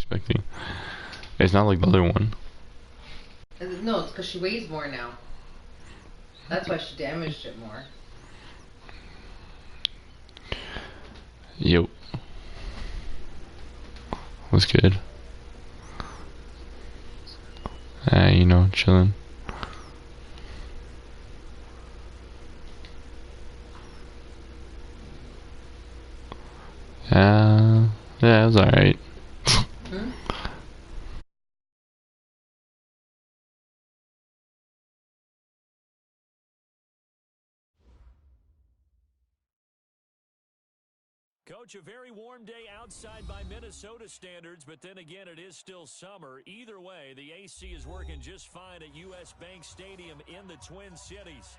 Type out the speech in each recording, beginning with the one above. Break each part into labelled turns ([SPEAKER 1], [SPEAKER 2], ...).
[SPEAKER 1] expecting. It's not like the other one.
[SPEAKER 2] No, it's because she weighs more now. That's why she damaged it more.
[SPEAKER 1] Yep. Was good. You know, chilling. Yeah, it was alright.
[SPEAKER 3] Coach, a very warm day outside by Minnesota standards, but then again, it is still summer. Either way, the AC is working just fine at U.S. Bank Stadium in the Twin Cities.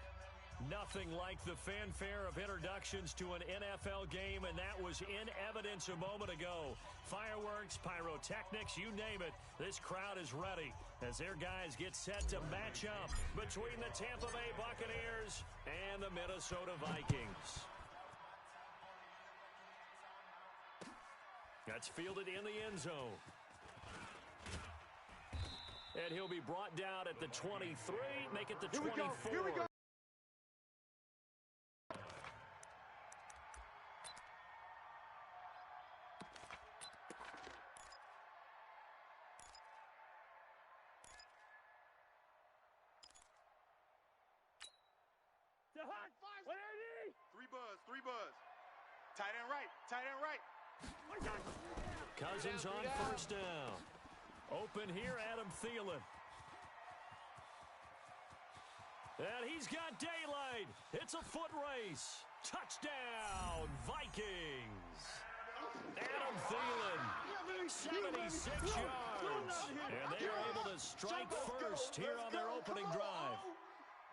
[SPEAKER 3] Nothing like the fanfare of introductions to an NFL game, and that was in evidence a moment ago. Fireworks, pyrotechnics, you name it. This crowd is ready as their guys get set to match up between the Tampa Bay Buccaneers and the Minnesota Vikings. That's fielded in the end zone. And he'll be brought down at the 23, make it the 24. Here we go.
[SPEAKER 4] Three buzz. Tight end right.
[SPEAKER 3] Cousins on first down. Open here, Adam Thielen. And he's got daylight. It's a foot race. Touchdown, Vikings. Adam Thielen, 76 yards. And they are able to strike first here on their opening drive.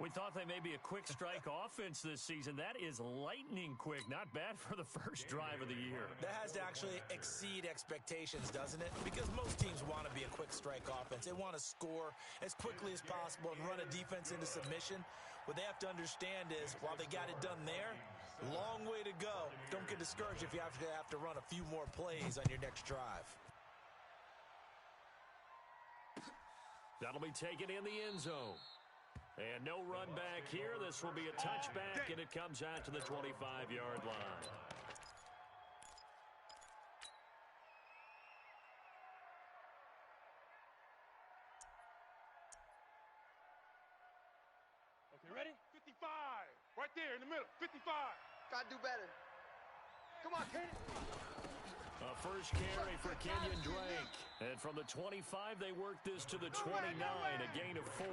[SPEAKER 3] We thought they may be a quick strike offense this season. That is lightning quick. Not bad for the first drive of the year.
[SPEAKER 5] That has to actually exceed expectations, doesn't it? Because most teams want to be a quick strike offense. They want to score as quickly as possible and run a defense into submission. What they have to understand is, while they got it done there, long way to go. Don't get discouraged if you have to run a few more plays on your next drive.
[SPEAKER 3] That'll be taken in the end zone. And no run back here. This will be a touchback, and it comes out to the 25-yard line.
[SPEAKER 4] Okay, ready? 55. Right there in the middle. 55.
[SPEAKER 6] Gotta do better. Come on, Kenny.
[SPEAKER 3] A first carry for Kenyon Drake. And from the 25, they work this to the 29, a gain of 4.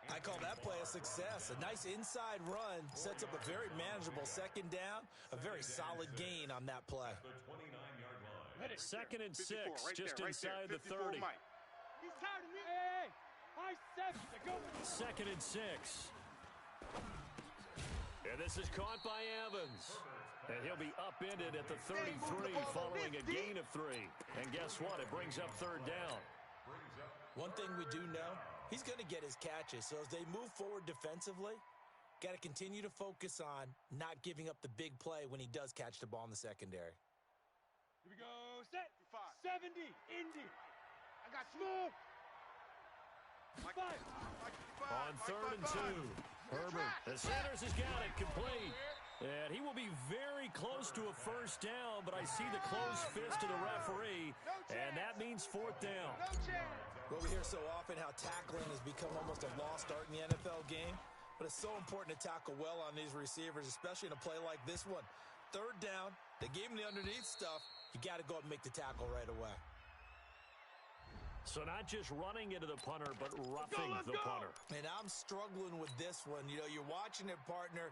[SPEAKER 5] I call that play a success. A nice inside run sets up a very manageable second down. A very solid gain on that play.
[SPEAKER 3] Second and 6, just inside the 30.
[SPEAKER 4] He's tired of me. Hey, high 7.
[SPEAKER 3] Second and 6. And this is caught by Evans. And he'll be upended at the 33 following a gain of 3. And guess what? It brings up third down.
[SPEAKER 5] One thing we do know, he's going to get his catches. So as they move forward defensively, got to continue to focus on not giving up the big play when he does catch the ball in the secondary.
[SPEAKER 4] Here we go. Set. 70. Indy. I got smoke. 5.
[SPEAKER 3] On third and 2. Herbert, the Sanders has got it complete. And he will be very close to a first down, but I see the closed fist of the referee, and that means fourth down.
[SPEAKER 5] Well, we hear so often how tackling has become almost a lost art in the NFL game, but it's so important to tackle well on these receivers, especially in a play like this one. Third down, they gave him the underneath stuff. You got to go up and make the tackle right away.
[SPEAKER 3] So not just running into the punter, but roughing the punter.
[SPEAKER 5] And I'm struggling with this one. You know, you're watching it, partner.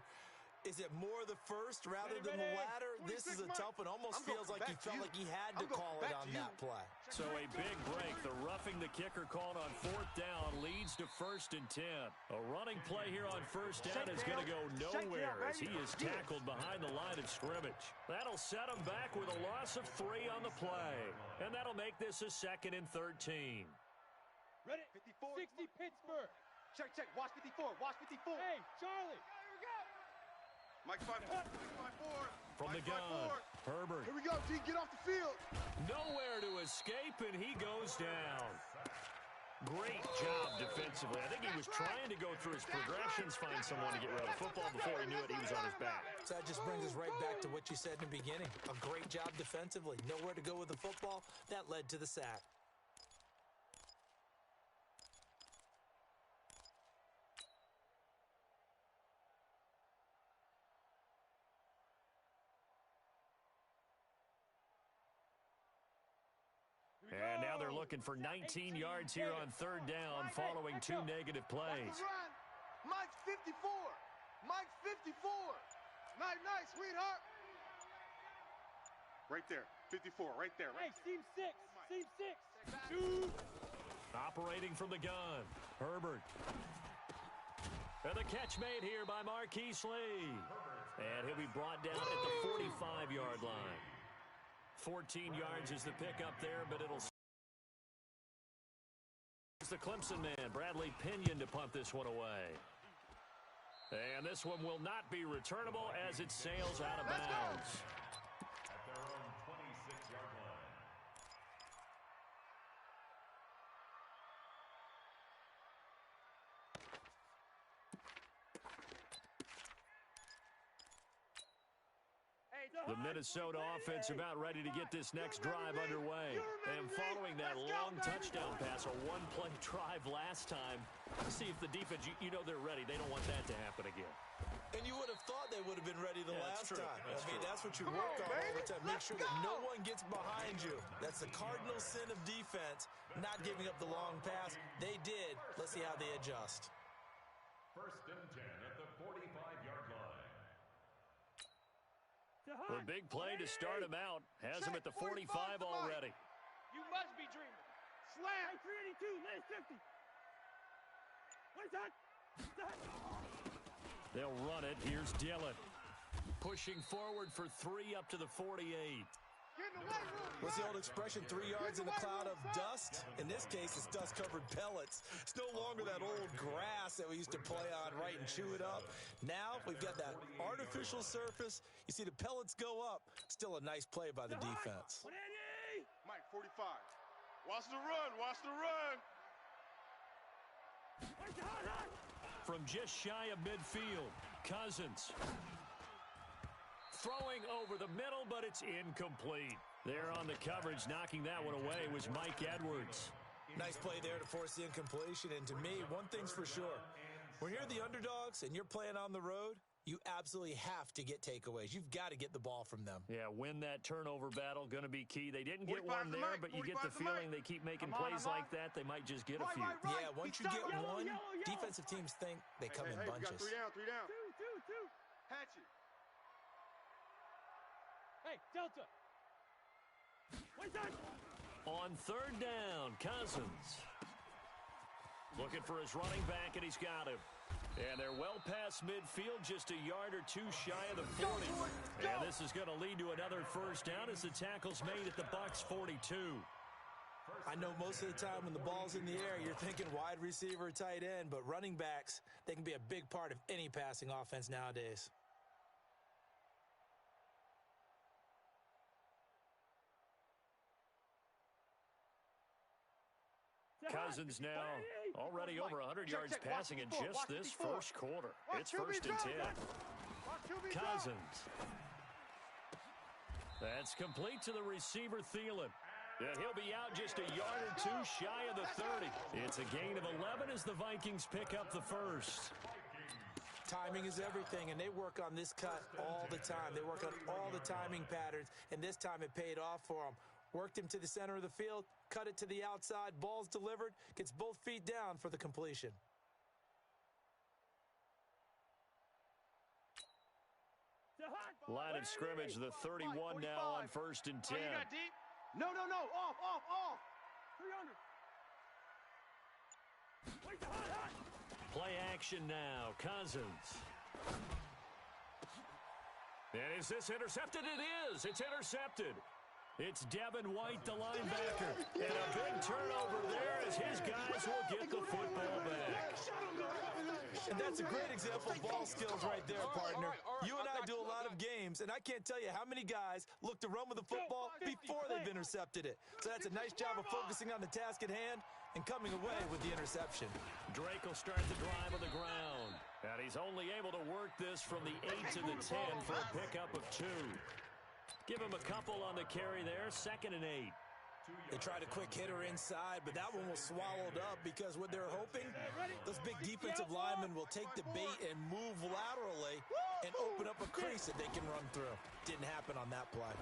[SPEAKER 5] Is it more the first rather than the latter? This is a tough one. Almost feels like he felt like he had to call it on that play.
[SPEAKER 3] So a big break. The roughing the kicker called on fourth down leads to 1st and 10. A running play here on first down is going to go nowhere as he is tackled behind the line of scrimmage. That'll set him back with a loss of 3 on the play. And that'll make this a 2nd and 13.
[SPEAKER 4] Ready? 54. 60 Pittsburgh. Check. Watch 54. Hey, Charlie. Mike 5-4. Mike 5-4.
[SPEAKER 3] From the
[SPEAKER 4] Mike
[SPEAKER 3] gun,
[SPEAKER 4] 5-4.
[SPEAKER 3] Herbert.
[SPEAKER 6] Here we go, T. Get off the field.
[SPEAKER 3] Nowhere to escape, and he goes down. Great job defensively. I think he was trying to go through his progressions, find someone to get rid of the football. Before he knew it, he was on his back.
[SPEAKER 5] So that just brings us right back to what you said in the beginning. A great job defensively. Nowhere to go with the football. That led to the sack.
[SPEAKER 3] And now they're looking for 19 yards here on third down following two negative plays.
[SPEAKER 6] Mike's 54. Mike's 54. Nice, sweetheart.
[SPEAKER 4] Right there. 54. Right there. Right
[SPEAKER 7] Hey, seam six.
[SPEAKER 3] Operating from the gun, Herbert. And the catch made here by Marquise Lee. And he'll be brought down at the 45-yard line. 14 yards is the pickup there, but it'll... It's the Clemson man, Bradley Pinion, to punt this one away. And this one will not be returnable as it sails out of bounds.
[SPEAKER 8] At their own 26-yard line.
[SPEAKER 3] The Minnesota offense about ready to get this next drive underway. And following that long touchdown pass, a one-play drive last time, see if the defense, you know they're ready. They don't want that to happen again.
[SPEAKER 5] And you would have thought they would have been ready the last time. That's what you
[SPEAKER 6] Come
[SPEAKER 5] work
[SPEAKER 6] on,
[SPEAKER 5] on all
[SPEAKER 6] baby.
[SPEAKER 5] the time. Make sure that no one gets behind you. That's the cardinal sin of defense, not giving up the long pass. They did. Let's see how they adjust.
[SPEAKER 8] First and 10 at the 45-yard line.
[SPEAKER 3] The big play to start him out has him at the 45 already.
[SPEAKER 7] You must be dreaming. Slam. Hey, 382, last 50. What is that?
[SPEAKER 3] They'll run it. Here's Dillon. Pushing forward for 3 up to the 48.
[SPEAKER 6] Get in the white room.
[SPEAKER 5] What's the old expression, 3 yards in a cloud of dust? In this case, it's dust-covered pellets. It's no longer that old grass that we used to play on, right, and chew it up. Now we've got that artificial surface. You see the pellets go up. Still a nice play by the defense.
[SPEAKER 4] Mike 45. Watch the run. Watch the run.
[SPEAKER 3] From just shy of midfield, Cousins. Throwing over the middle, but it's incomplete. There on the coverage, knocking that one away, was Mike Edwards.
[SPEAKER 5] Nice play there to force the incompletion. And to me, one thing's for sure. When you're the underdogs and you're playing on the road, you absolutely have to get takeaways. You've got to get the ball from them.
[SPEAKER 3] Yeah, win that turnover battle, going to be key. They didn't get
[SPEAKER 4] 45
[SPEAKER 3] one there,
[SPEAKER 4] Mike,
[SPEAKER 3] but you get the
[SPEAKER 4] 45
[SPEAKER 3] feeling
[SPEAKER 4] Mike.
[SPEAKER 3] they keep making plays like that. They might just get a few.
[SPEAKER 5] Yeah, once you get
[SPEAKER 7] Yellow,
[SPEAKER 5] one,
[SPEAKER 7] yellow, yellow.
[SPEAKER 5] defensive teams think they come in
[SPEAKER 4] We got
[SPEAKER 5] bunches.
[SPEAKER 4] 3 down. 3 down.
[SPEAKER 7] Two.
[SPEAKER 4] Hatch it.
[SPEAKER 7] Hey, Delta. What's that?
[SPEAKER 3] On third down, Cousins. Looking for his running back, and he's got him. And they're well past midfield, just a yard or two shy of the 40. And this is going to lead to another first down as the tackle's made at the Bucs 42.
[SPEAKER 5] I know most of the time when the ball's in the air, you're thinking wide receiver, tight end, but running backs, they can be a big part of any passing offense nowadays.
[SPEAKER 3] Cousins now already over 100 yards
[SPEAKER 4] check.
[SPEAKER 3] passing in
[SPEAKER 4] Watch
[SPEAKER 3] just
[SPEAKER 4] 54.
[SPEAKER 3] this first quarter.
[SPEAKER 6] Watch
[SPEAKER 3] It's first and 10.
[SPEAKER 6] Watch QB drop.
[SPEAKER 3] Cousins. That's complete to the receiver, Thielen. And he'll be out just a yard or two shy of the 30. It's a gain of 11 as the Vikings pick up the first.
[SPEAKER 5] Timing is everything, and they work on this cut all the time. They work on all the timing patterns, and this time it paid off for them. Worked him to the center of the field, cut it to the outside, ball's delivered, gets both feet down for the completion.
[SPEAKER 3] Line of scrimmage, the 31 now on first and 10.
[SPEAKER 7] Oh, you got deep?
[SPEAKER 6] No. Off.
[SPEAKER 7] 300. Wait, hot.
[SPEAKER 3] Play action now, Cousins. And is this intercepted? It is. It's intercepted. It's Devin White, the linebacker. And a big turnover there as his guys will get the football back.
[SPEAKER 5] And that's a great example of ball skills right there, partner. You and I do a lot of games, and I can't tell you how many guys look to run with the football before they've intercepted it. So that's a nice job of focusing on the task at hand and coming away with the interception.
[SPEAKER 3] Drake will start the drive on the ground. And he's only able to work this from the 8 to the 10 for a pickup of 2. Give him a couple on the carry there, 2nd and 8.
[SPEAKER 5] They tried a quick hitter inside, but that one was swallowed up because what they're hoping, those big defensive linemen will take the bait and move laterally and open up a crease that they can run through. Didn't happen on that play.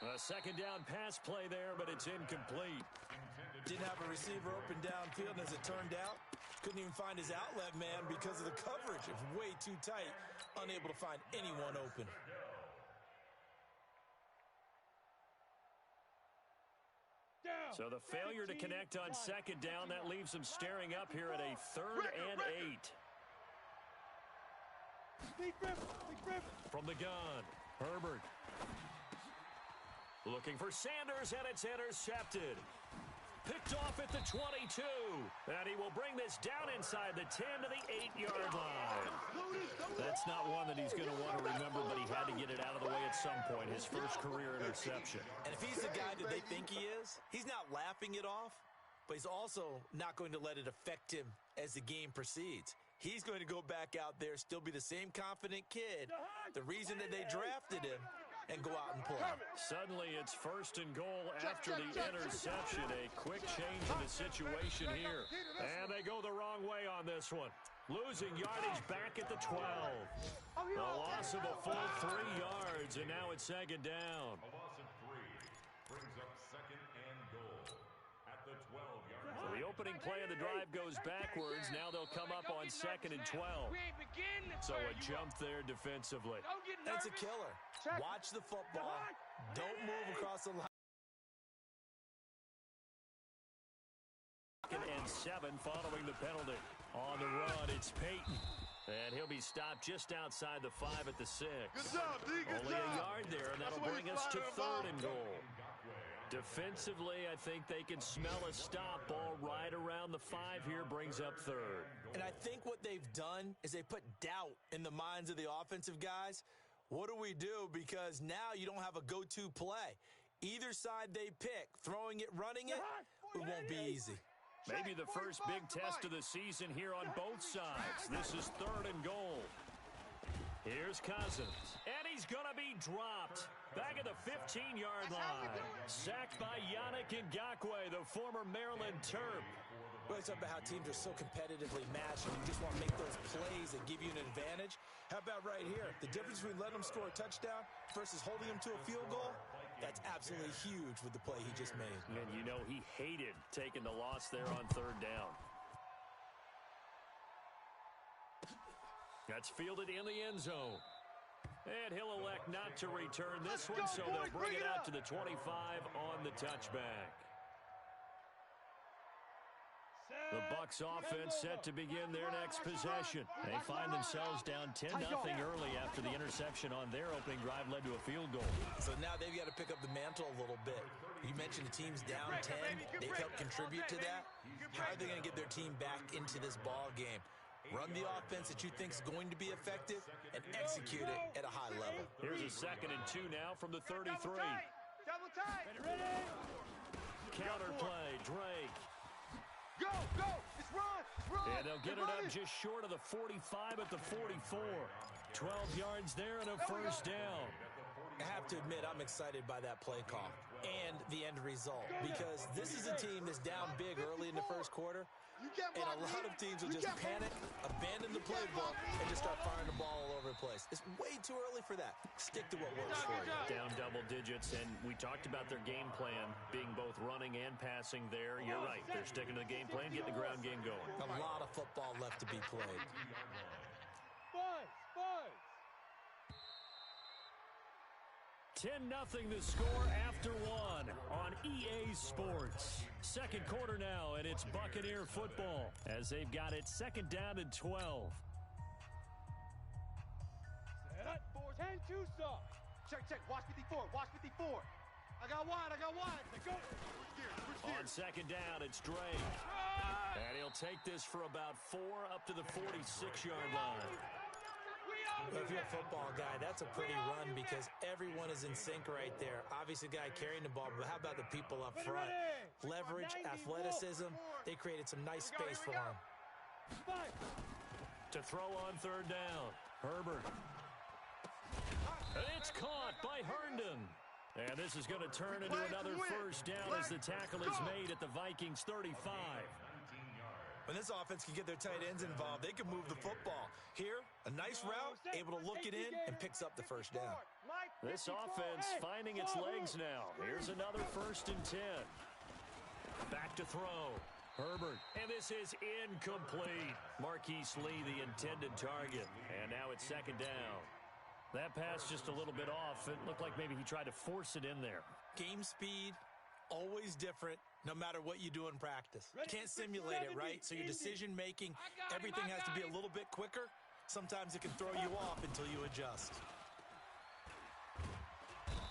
[SPEAKER 3] A 2nd down pass play there, but it's incomplete.
[SPEAKER 5] Didn't have a receiver open downfield, and as it turned out, couldn't even find his outlet man because of the coverage. It was way too tight, unable to find anyone open.
[SPEAKER 3] So the failure to connect on 2nd down, that leaves them staring up here at a 3rd and 8. From the gun, Herbert. Looking for Sanders, and it's intercepted. Picked off at the 22. And he will bring this down inside the 10 to the 8-yard line. That's not one that he's going to want to remember, but he had to get it out of the way at some point. His first career interception.
[SPEAKER 5] And if he's the guy that they think he is, he's not laughing it off, but he's also not going to let it affect him as the game proceeds. He's going to go back out there, still be the same confident kid, the reason that they drafted him, and go out and play.
[SPEAKER 3] Suddenly it's 1st and goal after the interception. A quick change in the situation here. And they go the wrong way on this one. Losing yardage back at the 12. A loss of a full 3 yards, and now it's 2nd down.
[SPEAKER 8] A loss of 3 brings up 2nd and goal at the 12-yard line.
[SPEAKER 3] So the opening play of the drive goes backwards. Now they'll come up on 2nd and 12. So a jump there defensively.
[SPEAKER 5] That's a killer. Watch the football. Don't move across the line.
[SPEAKER 3] 2nd and 7 following the penalty. On the run, it's Peyton. And he'll be stopped just outside the 5 at the 6.
[SPEAKER 4] Good job, D. Good
[SPEAKER 3] Only
[SPEAKER 4] job.
[SPEAKER 3] a yard there, and that'll bring us to 3rd and goal. Defensively, I think they can smell a stop. Ball right around the 5 here brings up 3rd.
[SPEAKER 5] And I think what they've done is they put doubt in the minds of the offensive guys. What do we do? Because now you don't have a go-to play. Either side they pick, throwing it, running it, it won't be easy.
[SPEAKER 3] Maybe the first big test of the season here on both sides. This is 3rd and goal. Here's Cousins. And he's going to be dropped. Back at the 15-yard line. Sacked by Yannick Ngakoue, the former Maryland Terp.
[SPEAKER 5] Well, it's about how teams are so competitively matched, and you just want to make those plays that give you an advantage. How about right here? The difference between letting them score a touchdown versus holding them to a field goal, that's absolutely huge with the play he just made.
[SPEAKER 3] And you know he hated taking the loss there on 3rd down. That's fielded in the end zone. And he'll elect not to return this one, so they'll bring it out to the 25 on the touchback. The Bucs offense set to begin their next possession. They find themselves down 10-0 early after the interception on their opening drive led to a field goal.
[SPEAKER 5] So now they've got to pick up the mantle a little bit. You mentioned the team's down 10. They've helped contribute to that. How are they going to get their team back into this ball game? Run the offense that you think is going to be effective and execute it at a high level.
[SPEAKER 3] Here's a 2nd and 2 now from the 33.
[SPEAKER 6] Double tight.
[SPEAKER 3] Counter play, Drake.
[SPEAKER 6] Go. It's run.
[SPEAKER 3] And they'll get it up just short of the 45 at the 44. 12 yards there and a 1st down.
[SPEAKER 5] I have to admit, I'm excited by that play call and the end result, because this is a team that's down big early in the first quarter, and a lot of teams will just panic, abandon the playbook, and just start firing the ball all over the place. It's way too early for that. Stick to what works for you.
[SPEAKER 3] Down double digits, and we talked about their game plan being both running and passing there. You're right. They're sticking to the game plan, getting the ground game going.
[SPEAKER 5] A lot of football left to be played.
[SPEAKER 7] Buzz.
[SPEAKER 3] 10-0 the score after 1 on EA Sports. Second quarter now, and it's Buccaneer football as they've got it 2nd down and 12.
[SPEAKER 7] Set. 10 Tucson.
[SPEAKER 6] Check. Watch 54. Watch 54. I got wide. Let's go.
[SPEAKER 3] On second down, it's Drake. And he'll take this for about 4 up to the 46-yard line.
[SPEAKER 5] If you're a football guy, that's a pretty run because everyone is in sync right there. Obviously, the guy carrying the ball, but how about the people up front? Leverage, athleticism, they created some nice space for him.
[SPEAKER 3] To throw on third down, Herbert. And it's caught by Herndon. And this is going to turn into another first down as the tackle is made at the Vikings 35.
[SPEAKER 5] When this offense can get their tight ends involved, they can move the football. Here, a nice route, able to look it in, and picks up the first down.
[SPEAKER 3] This offense finding its legs now. Here's another 1st and 10. Back to throw. Herbert. And this is incomplete. Marquise Lee, the intended target. And now it's second down. That pass just a little bit off. It looked like maybe he tried to force it in there.
[SPEAKER 5] Game speed, always different, no matter what you do in practice. You can't simulate it, right? So your decision-making, everything has to be a little bit quicker. Sometimes it can throw you off until you adjust.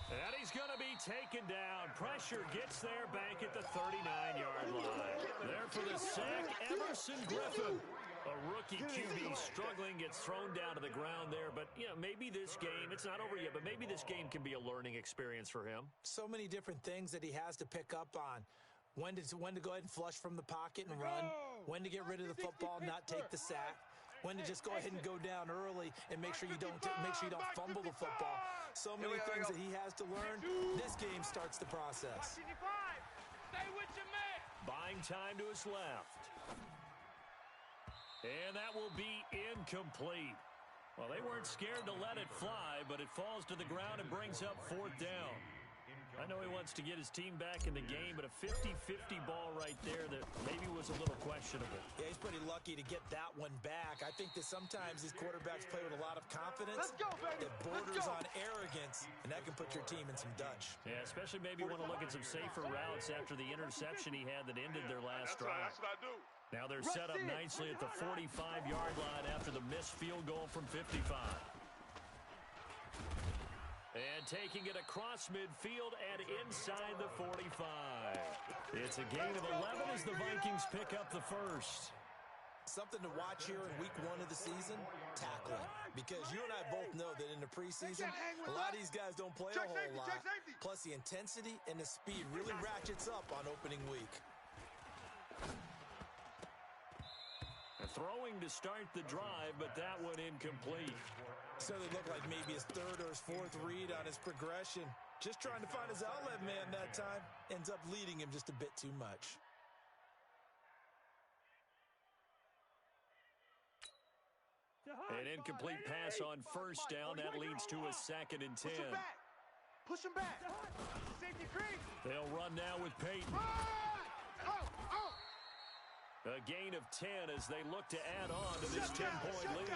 [SPEAKER 3] And he's going to be taken down. Pressure gets there back at the 39-yard line. There for the sack, Emerson Griffin. A rookie QB struggling, gets thrown down to the ground there. But, you know, maybe this game, it's not over yet, but maybe this game can be a learning experience for him.
[SPEAKER 5] So many different things that he has to pick up on. When to go ahead and flush from the pocket and run. When to get rid of the football, not take the sack. When to just go ahead and go down early and make sure you don't fumble the football. So many things that he has to learn. This game starts the process.
[SPEAKER 7] Stay with your man.
[SPEAKER 3] Buying time to his left. And that will be incomplete. Well, they weren't scared to let it fly, but it falls to the ground and brings up 4th down. I know he wants to get his team back in the game, but a 50-50 ball right there that maybe was a little questionable.
[SPEAKER 5] Yeah, he's pretty lucky to get that one back. I think that sometimes these quarterbacks play with a lot of confidence.
[SPEAKER 6] Let's go, baby.
[SPEAKER 5] It borders on arrogance, and that can put your team in some Dutch.
[SPEAKER 3] Yeah, especially maybe want to look at some safer routes after the interception he had that ended their last drive.
[SPEAKER 4] That's what I do.
[SPEAKER 3] Now they're set up nicely at the 45-yard line after the missed field goal from 55. And taking it across midfield and inside the 45. It's a gain of 11 as the Vikings pick up the first.
[SPEAKER 5] Something to watch here in week 1 of the season, tackling. Because you and I both know that in the preseason, a lot of these guys don't play a whole lot. Plus the intensity and the speed really ratchets up on opening week.
[SPEAKER 3] Throwing to start the drive, but that one incomplete.
[SPEAKER 5] So they look like maybe his 3rd or his 4th read on his progression. Just trying to find his outlet man that time. Ends up leading him just a bit too much.
[SPEAKER 3] An incomplete pass on 1st down. That leads to a 2nd and 10.
[SPEAKER 6] Push him back. Safety creep.
[SPEAKER 3] They'll run now with Peyton. A gain of 10 as they look to add on to this 10-point lead.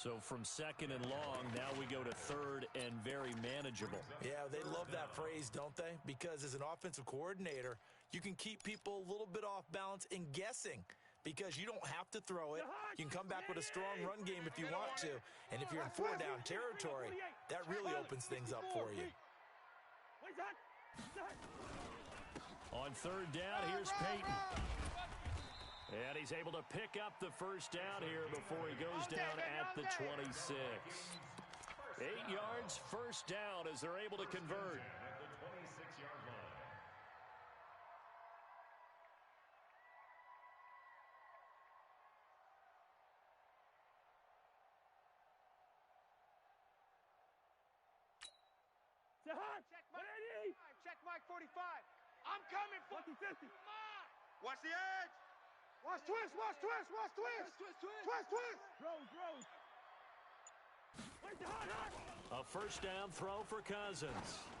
[SPEAKER 3] So from 2nd and long, now we go to 3rd and very manageable.
[SPEAKER 5] Yeah, they love that phrase, don't they? Because as an offensive coordinator, you can keep people a little bit off balance and guessing. Because you don't have to throw it. You can come back with a strong run game if you want to. And if you're in 4-down territory, that really opens things up for you.
[SPEAKER 3] On 3rd down, here's Peyton. And he's able to pick up the first down here before he goes down at the 26. 8 yards, first down as they're able to convert.
[SPEAKER 8] At the 26-yard line.
[SPEAKER 6] Check Mike 45. I'm coming for 50. Come on. Watch the edge. Watch twist.
[SPEAKER 7] Rose.
[SPEAKER 3] A first down throw for Cousins.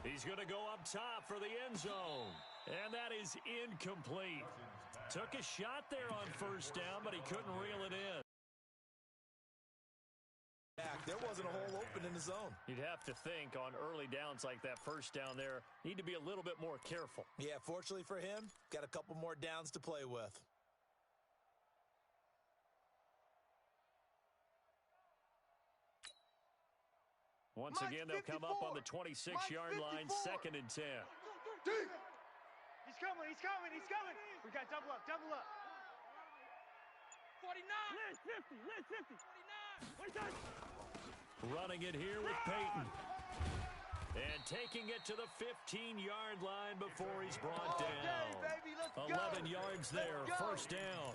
[SPEAKER 3] He's going to go up top for the end zone. And that is incomplete. Took a shot there on 1st down, but he couldn't reel it in.
[SPEAKER 5] There wasn't a hole open in the zone.
[SPEAKER 3] You'd have to think on early downs like that 1st down there, need to be a little bit more careful.
[SPEAKER 5] Yeah, fortunately for him, got a couple more downs to play with.
[SPEAKER 3] Once again, they'll come up on the 26-yard line, 2nd and 10.
[SPEAKER 7] He's coming. We got double up. 49. Let's 50. 49.
[SPEAKER 3] Running it here with Peyton. And taking it to the 15-yard line before he's brought down. 11 yards there, 1st down.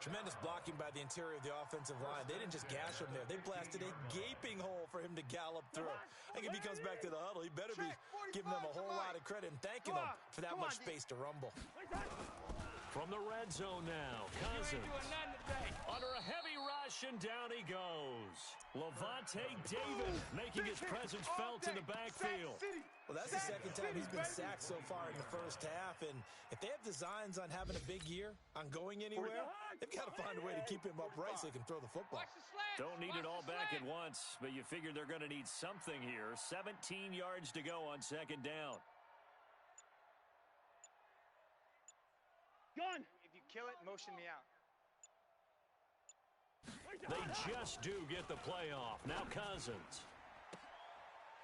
[SPEAKER 5] Tremendous blocking by the interior of the offensive line. They didn't just gash him there. They blasted a gaping hole for him to gallop through. I think if he comes back to the huddle, he better be giving them a whole lot of credit and thanking them for that much space to rumble.
[SPEAKER 3] From the red zone now, Cousins. Under a heavy rush, and down he goes. Levante David making his presence felt in the backfield.
[SPEAKER 5] Well, that's the 2nd time he's been sacked so far in the first half, and if they have designs on having a big year, on going anywhere, they've got to find a way to keep him upright so they can throw the football.
[SPEAKER 3] Don't need it all back at once, but you figure they're going to need something here. 17 yards to go on 2nd down.
[SPEAKER 7] Gun. If you kill it, motion me out.
[SPEAKER 3] They just do get the play off. Now Cousins.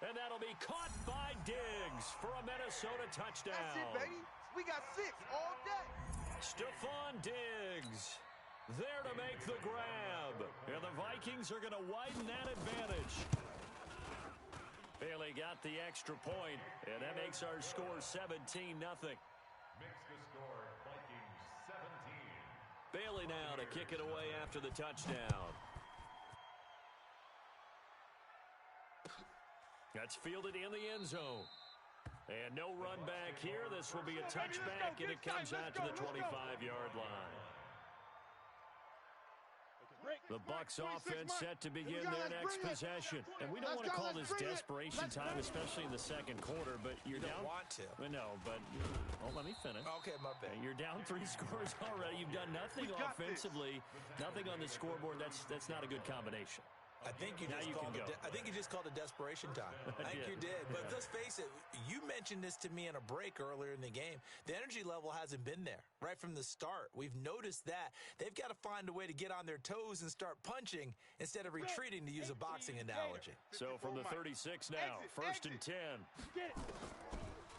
[SPEAKER 3] And that'll be caught by Diggs for a Minnesota touchdown.
[SPEAKER 6] That's it, baby. We got 6 all day.
[SPEAKER 3] Stephon Diggs there to make the grab. And the Vikings are going to widen that advantage. Bailey got the extra point, and that makes our score 17-0.
[SPEAKER 8] Makes the score Vikings 17.
[SPEAKER 3] Bailey now to kick it away after the touchdown. That's fielded in the end zone. And no run back here. This will be a touchback, and it comes out to the 25-yard line. The Bucs offense set to begin their next possession. And we don't want to call this desperation time, especially in the 2nd quarter, but you're down.
[SPEAKER 5] You don't want to.
[SPEAKER 3] Well, no, but let me finish.
[SPEAKER 5] Okay, my bad.
[SPEAKER 3] You're down 3 scores already. You've done nothing offensively, nothing on the scoreboard. That's not a good combination.
[SPEAKER 5] I think you just called it desperation time. I think you did. But let's face it, you mentioned this to me in a break earlier in the game. The energy level hasn't been there right from the start. We've noticed that. They've got to find a way to get on their toes and start punching instead of retreating, to use a boxing analogy.
[SPEAKER 3] So from the 36 now, 1st and 10.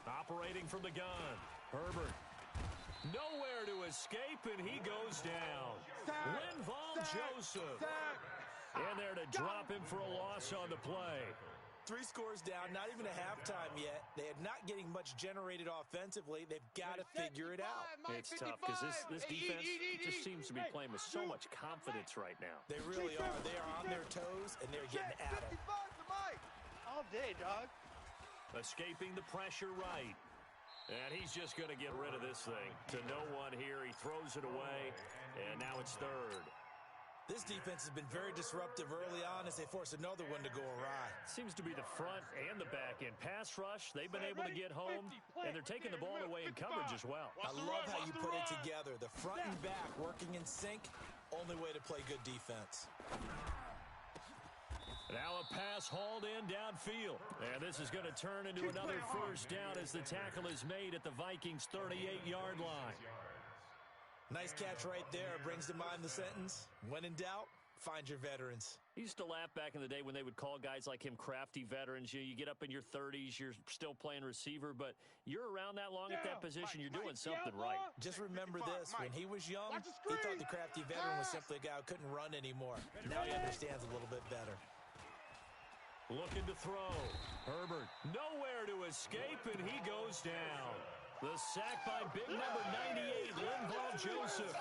[SPEAKER 3] Operating from the gun, Herbert. Nowhere to escape, and he goes down. Linval Joseph. In there to drop him for a loss on the play.
[SPEAKER 5] 3 scores down, not even a halftime yet. They are not getting much generated offensively. They've got to figure it out.
[SPEAKER 3] It's tough because this defense just seems to be playing with so much confidence right now.
[SPEAKER 5] They really are. They are on their toes, and they're getting at them.
[SPEAKER 7] All day, dog.
[SPEAKER 3] Escaping the pressure right. And he's just going to get rid of this thing. To no one here. He throws it away, and now it's 3rd.
[SPEAKER 5] This defense has been very disruptive early on as they force another one to go awry.
[SPEAKER 3] Seems to be the front and the back end. Pass rush, they've been able to get home, and they're taking the ball away in coverage as well.
[SPEAKER 5] I love how you put it together. The front and back working in sync, only way to play good defense.
[SPEAKER 3] Now a pass hauled in downfield. And this is going to turn into another 1st down as the tackle is made at the Vikings' 38-yard line.
[SPEAKER 5] Nice catch right there. Brings to mind the sentence, when in doubt, find your veterans.
[SPEAKER 3] I used to laugh back in the day when they would call guys like him crafty veterans. You get up in your 30s, you're still playing receiver, but you're around that long at that position, you're doing something right.
[SPEAKER 5] Just remember this, when he was young, he thought the crafty veteran was simply a guy who couldn't run anymore. Now he understands a little bit better.
[SPEAKER 3] Looking to throw. Herbert, nowhere to escape, and he goes down. The sack by big number 98, Linval Joseph.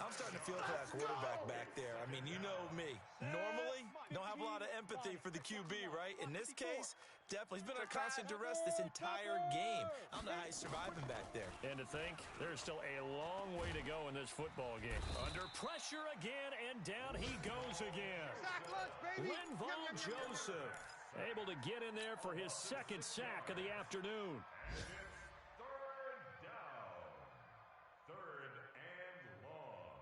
[SPEAKER 5] I'm starting to feel for that quarterback back there. I mean, you know me. Normally, don't have a lot of empathy for the QB, right? In this case, definitely. He's been under constant duress this entire game. I don't know how he's surviving back there.
[SPEAKER 3] And to think, there's still a long way to go in this football game. Under pressure again, and down he goes again. Linval Joseph able to get in there for his 2nd sack of the afternoon.
[SPEAKER 8] 3rd and long.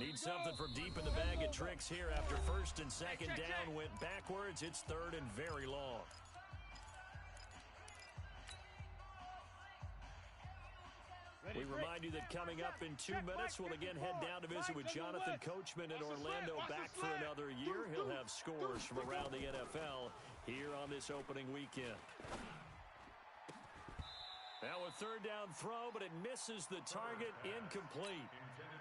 [SPEAKER 3] Need something from deep in the bag of tricks here after 1st and 2nd down went backwards. It's 3rd and very long. We remind you that coming up in 2 minutes, we'll again head down to visit with Jonathan Coachman in Orlando, back for another year. He'll have scores from around the NFL here on this opening weekend. Now a third down throw, but it misses the target, incomplete.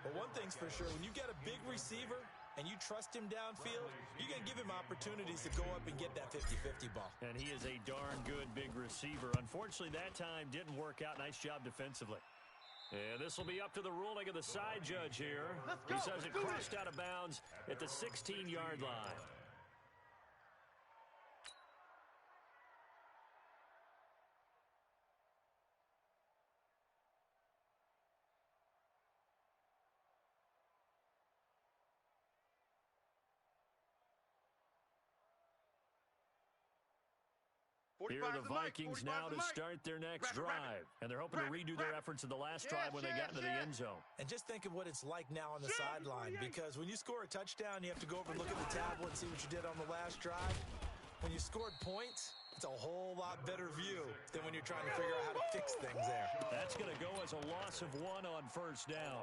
[SPEAKER 5] Well, one thing's for sure, when you got a big receiver and you trust him downfield, you're going to give him opportunities to go up and get that 50-50 ball.
[SPEAKER 3] And he is a darn good big receiver. Unfortunately, that time didn't work out. Nice job defensively. And this will be up to the ruling of the side judge here. He says it crossed out of bounds at the 16-yard line. Here are the Vikings now to start their next drive. And they're hoping to redo their efforts in the last drive when they got into the end zone.
[SPEAKER 5] And just think of what it's like now on the sideline, because when you score a touchdown, you have to go over and look at the tablet and see what you did on the last drive. When you scored points, it's a whole lot better view than when you're trying to figure out how to fix things there.
[SPEAKER 3] That's going to go as a loss of 1 on first down.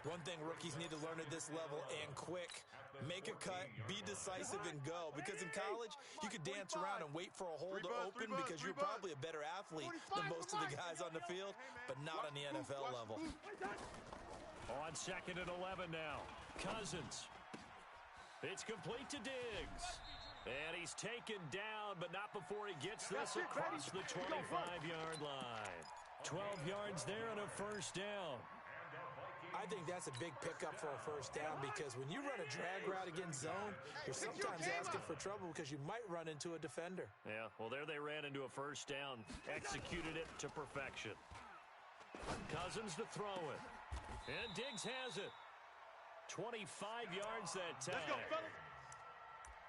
[SPEAKER 5] One thing rookies need to learn at this level, and quick, make a cut, be decisive, and go. Because in college, you could dance around and wait for a hole to open because you're probably a better athlete than most of the guys on the field, but not on the NFL level.
[SPEAKER 3] On 2nd and 11 now. Cousins. It's complete to Diggs. And he's taken down, but not before he gets this across the 25-yard line. 12 yards there and a first down.
[SPEAKER 5] I think that's a big pickup for a first down, because when you run a drag route against zone, you're sometimes asking for trouble because you might run into a defender.
[SPEAKER 3] Yeah, well, there they ran into a first down. Executed it to perfection. Cousins to throw it. And Diggs has it. 25 yards that time.
[SPEAKER 6] Let's go, fellas.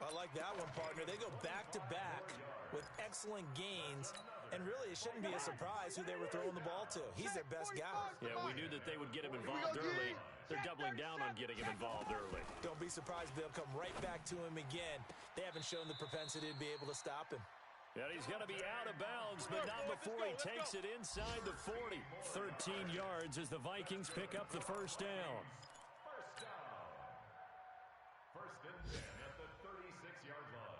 [SPEAKER 5] I like that one, partner. They go back-to-back with excellent gains, and really it shouldn't be a surprise who they were throwing the ball to. He's their best guy.
[SPEAKER 3] Yeah, we knew that they would get him involved early. They're doubling down on getting him involved early.
[SPEAKER 5] Don't be surprised if they'll come right back to him again. They haven't shown the propensity to be able to stop him.
[SPEAKER 3] And he's going to be out of bounds, but not before he takes it inside the 40. 13 yards as the Vikings pick up the first down.
[SPEAKER 8] First down. First and 10 at the 36-yard line.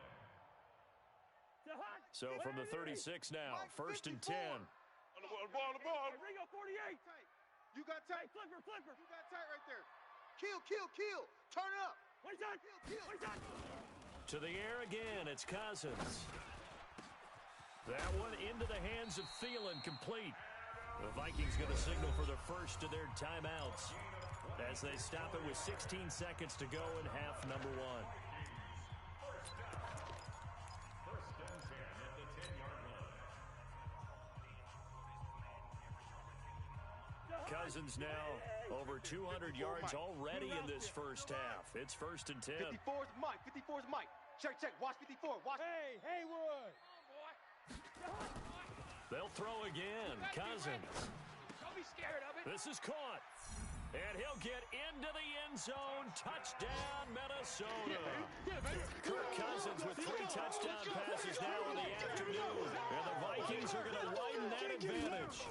[SPEAKER 3] So from the 36 now, 1st and 10.
[SPEAKER 6] On the ball.
[SPEAKER 7] Ringo 48.
[SPEAKER 6] You got tight.
[SPEAKER 7] Flipper.
[SPEAKER 6] You got tight right there. Kill. Turn up.
[SPEAKER 7] What is that? What is that?
[SPEAKER 3] To the air again, it's Cousins. That one into the hands of Thielen, complete. The Vikings going to signal for the first of their timeouts as they stop it with 16 seconds to go in half number 1.
[SPEAKER 8] First and 10 at the 10-yard line.
[SPEAKER 3] Cousins now over 200 yards already in this first half. It's 1st and 10.
[SPEAKER 6] 54's Mike. Check. Watch 54. Watch.
[SPEAKER 7] Hey, Haywood.
[SPEAKER 3] They'll throw again. Cousins.
[SPEAKER 7] Don't be scared of it.
[SPEAKER 3] This is caught. And he'll get into the end zone. Touchdown, Minnesota. Kirk Cousins with 3 touchdown passes now in the afternoon. And the Vikings are going to widen that advantage.